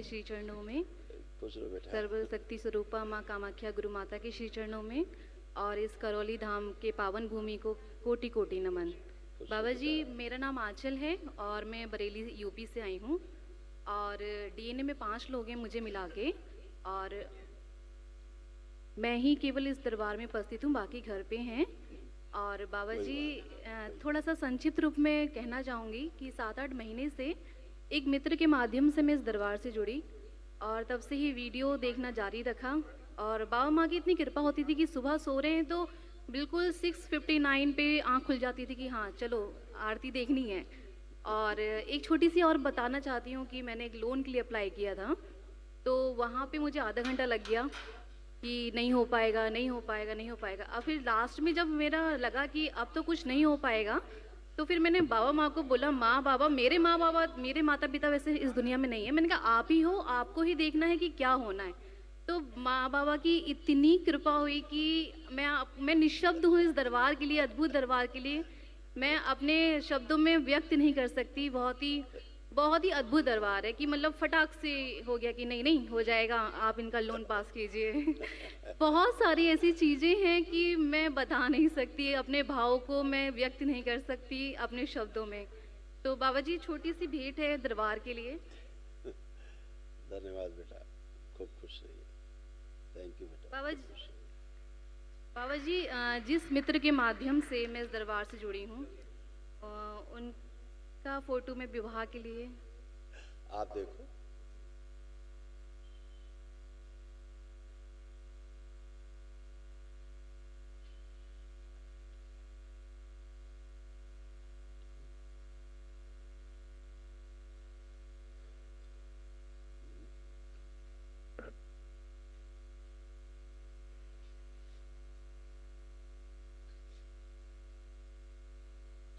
के श्री चरणों में, खुश रहो बेटा। सर्वशक्ति स्वरूपा माँ कामाख्या गुरु माता के श्री चरणों में और इस करौली धाम के पावन भूमि को कोटि कोटि नमन। बाबा जी, मेरा नाम आंचल है और मैं बरेली यूपी से आई हूँ और डीएनए में 5 लोग हैं मुझे मिला के, और मैं ही केवल इस दरबार में उपस्थित हूँ, बाकी घर पे हैं। और बाबा जी, थोड़ा सा संक्षिप्त रूप में कहना चाहूँगी कि 7-8 महीने से एक मित्र के माध्यम से मैं इस दरबार से जुड़ी और तब से ही वीडियो देखना जारी रखा। और बाबा माँ की इतनी कृपा होती थी कि सुबह सो रहे हैं तो बिल्कुल 6:59 पे आँख खुल जाती थी कि हाँ चलो आरती देखनी है। और एक छोटी सी और बताना चाहती हूँ कि मैंने एक लोन के लिए अप्लाई किया था, तो वहाँ पे मुझे आधा घंटा लग गया कि नहीं हो पाएगा, नहीं हो पाएगा, नहीं हो पाएगा। और फिर लास्ट में जब मेरा लगा कि अब तो कुछ नहीं हो पाएगा, तो फिर मैंने बाबा माँ को बोला, माँ बाबा, मेरे माँ बाबा, मेरे माता पिता वैसे इस दुनिया में नहीं है, मैंने कहा आप ही हो, आपको ही देखना है कि क्या होना है। तो माँ बाबा की इतनी कृपा हुई कि मैं निशब्द हूँ इस दरबार के लिए, अद्भुत दरबार के लिए। मैं अपने शब्दों में व्यक्त नहीं कर सकती। बहुत ही अद्भुत दरबार है कि मतलब फटाक से हो गया कि नहीं नहीं हो जाएगा, आप इनका लोन पास कीजिए। बहुत सारी ऐसी चीज़ें हैं कि मैं बता नहीं सकती, अपने भाव को मैं व्यक्त नहीं कर सकती अपने शब्दों में। तो बाबा जी, छोटी सी भेंट है दरबार के लिए। धन्यवाद बेटा, खूब खुश रहिए। थैंक यू बेटा। बाबा जी, जिस मित्र के माध्यम से मैं इस दरबार से जुड़ी हूँ, उनका फोटो में विवाह के लिए। आप देखो,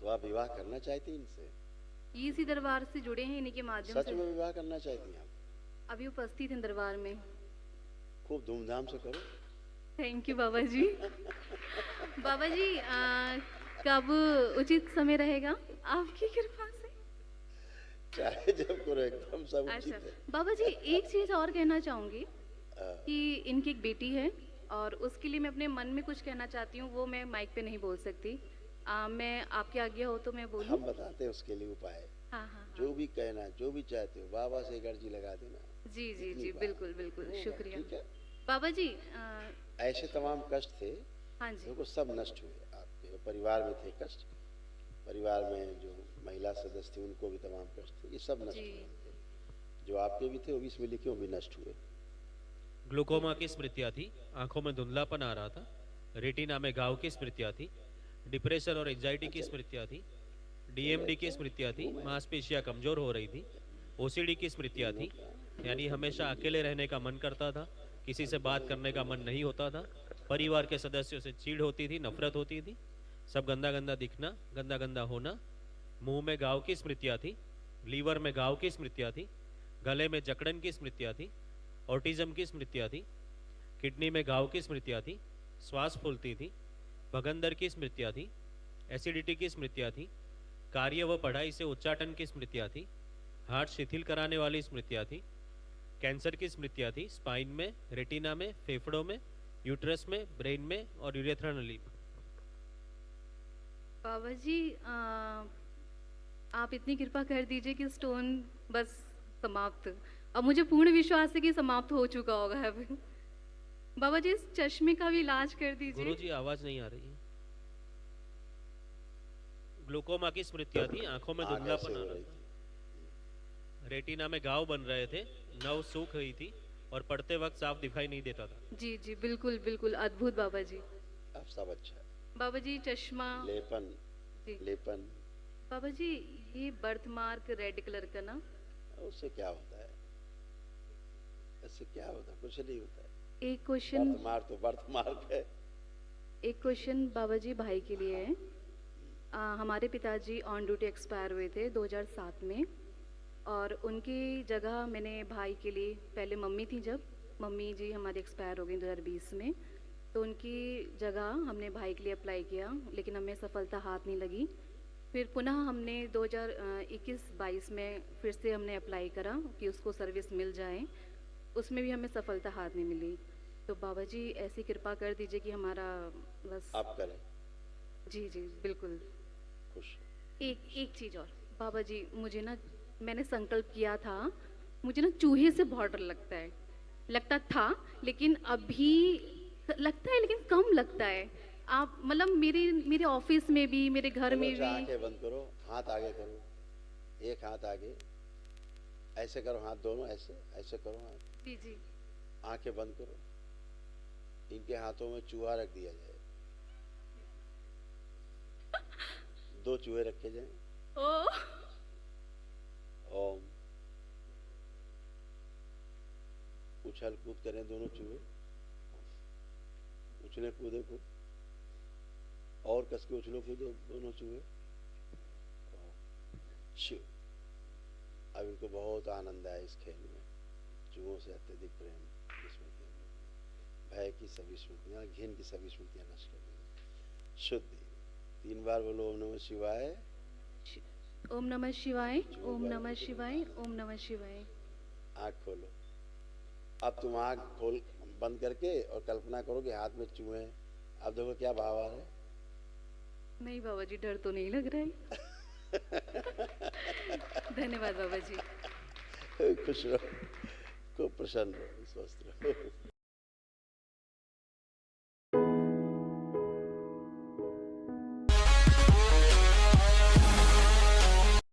तो आप विवाह करना चाहती हैं इनसे? इसी दरबार से जुड़े हैं, इन्हीं के माध्यम सच से। में विवाह करना चाहती हैं आप? अभी उपस्थित हैं दरबार में। खूब धूमधाम से करो। थैंक यू बाबा जी। बाबा जी, कब उचित समय रहेगा आपकी कृपा से? चाहे जब करो, एकदम सब अच्छा उचित है। बाबा जी, एक चीज और कहना चाहूंगी कि इनकी एक बेटी है और उसके लिए मैं अपने मन में कुछ कहना चाहती हूँ, वो मैं माइक पे नहीं बोल सकती। मैं आपकी आज्ञा हो तो मैं बोलूं? हम बताते हैं उसके लिए उपाय। हाँ हाँ जो हाँ। भी कहना, जो भी चाहते हो, बाबा से एक अर्जी लगा देना। जी जी इतनी जी, बात। बिल्कुल बिल्कुल, शुक्रिया। ठीक है। बाबा जी, ऐसे तमाम कष्ट थे, हाँ जी देखो सब नष्ट हुए। आपके परिवार में थे कष्ट, परिवार में जो महिला सदस्य थे उनको भी तमाम कष्ट थे, ये सब नष्ट जी। हुए। जो आपके भी थे वो भी इसमें लिखे, वो भी नष्ट हुए। ग्लूकोमा की स्मृतियाँ थी, आंखों में धुंधलापन आ रहा था, रेटिना में घाव की स्मृतियाँ थी, डिप्रेशन और एंजाइटी की स्मृतियाँ थी, डीएमडी की स्मृतियाँ थी, मांसपेशियाँ कमजोर हो रही थी, ओसीडी की स्मृतियाँ थी, यानी हमेशा अकेले रहने का मन करता था, किसी से बात करने का मन नहीं होता था, परिवार के सदस्यों से चीड़ होती थी, नफरत होती थी, सब गंदा गंदा दिखना, गंदा गंदा होना, मुंह में घाव की स्मृतियाँ थी, लीवर में घाव की स्मृतियाँ थी, गले में जकड़न की स्मृतियाँ थी, ऑटिज्म की स्मृतियाँ थी, किडनी में घाव की स्मृतियाँ थी, श्वास फूलती थी, भगंदर की स्मृतियाँ थी, एसिडिटी की स्मृतियाँ थी, कार्य व पढ़ाई से उच्चाटन की स्मृतियाँ थी, हार्ट शिथिल कराने वाली स्मृतियाँ थी, कैंसर की स्मृतियाँ थी, स्पाइन में, रेटिना में, फेफड़ों में, यूट्रस में, ब्रेन में और यूरेथ्रा नली में। बाबा जी, आप इतनी कृपा कर दीजिए कि स्टोन बस समाप्त। अब मुझे पूर्ण विश्वास है कि समाप्त हो चुका होगा अब। बाबा जी, इस चश्मे का भी इलाज कर दीजिए। गुरुजी, आवाज नहीं आ रही है। ग्लूकोमा की स्मृतियाँ थी, आंखों में धुंधलापन आ रहा था, रेटिना में घाव बन रहे थे, नव सूख रही थी और पढ़ते वक्त साफ दिखाई नहीं देता था। जी जी, बिल्कुल बिल्कुल, अद्भुत बाबा जी। अब सब अच्छा है। बाबा जी, चश्मा, लेपन, जी लेपन, बाबा जी, ये बर्थ मार्क रेड कलर का ना, उससे क्या होता है? इससे क्या होता है? कुछ नहीं होता है। एक क्वेश्चन, बर्थ तो बर्थ मार्क है। एक क्वेश्चन बाबा जी भाई के लिए है। हमारे पिताजी ऑन ड्यूटी एक्सपायर हुए थे 2007 में, और उनकी जगह मैंने भाई के लिए, पहले मम्मी थी, जब मम्मी जी हमारी एक्सपायर हो गई 2020 में, तो उनकी जगह हमने भाई के लिए अप्लाई किया, लेकिन हमें सफलता हाथ नहीं लगी। फिर पुनः हमने 2021-22 में फिर से हमने अप्लाई करा कि उसको सर्विस मिल जाए। उसमें भी हमें सफलता हाथ नहीं मिली। तो बाबा जी ऐसी कृपा कर दीजिए कि हमारा बस। आप करें। जी जी बिल्कुल। खुश। एक एक चीज़ और बाबा जी, मुझे ना, मैंने संकल्प किया था, मुझे ना चूहे से बहुत डर लगता है, लगता था, लेकिन अभी लगता है, लेकिन कम लगता है। आप मतलब मेरे मेरे ऑफिस में भी, मेरे घर में चलो, भी। आंखें बंद करो, हाथ आगे करो, एक हाथ आगे, ऐसे करो, हाथ दोनों ऐसे ऐसे करो, हाथ। जी जी। आंखें बंद करो, इनके हाथों में चूहा रख दिया जाए, 2 चूहे रखे जाएं। ओ ओम। उछल कूद करें दोनों चूहे, उछले कूदे को, और कस के उछलो कूदो दोनों चूहे। शिव। अब इनको बहुत आनंद आया इस खेल में, चूहों से अत्यधिक प्रेम की स्मृतियां, भय की सभी स्मृतियां, घिन की सभी स्मृतियां नष्ट कर दी। शुद्धि। 3 बार बोलो ओम नमः शिवाय। ओम नमः शिवाय, ओम नमः शिवाय, ओम नमः शिवाय। आँख खोलो। अब तुम आँख खोल बंद करके और कल्पना करो कि हाथ में चूहे हैं। अब देखो क्या भाव आ रहा है। नहीं बाबा जी, डर तो नहीं लग रहा है। धन्यवाद बाबा जी। खुश रहो, खूब प्रसन्न रहो, स्वस्थ रहो।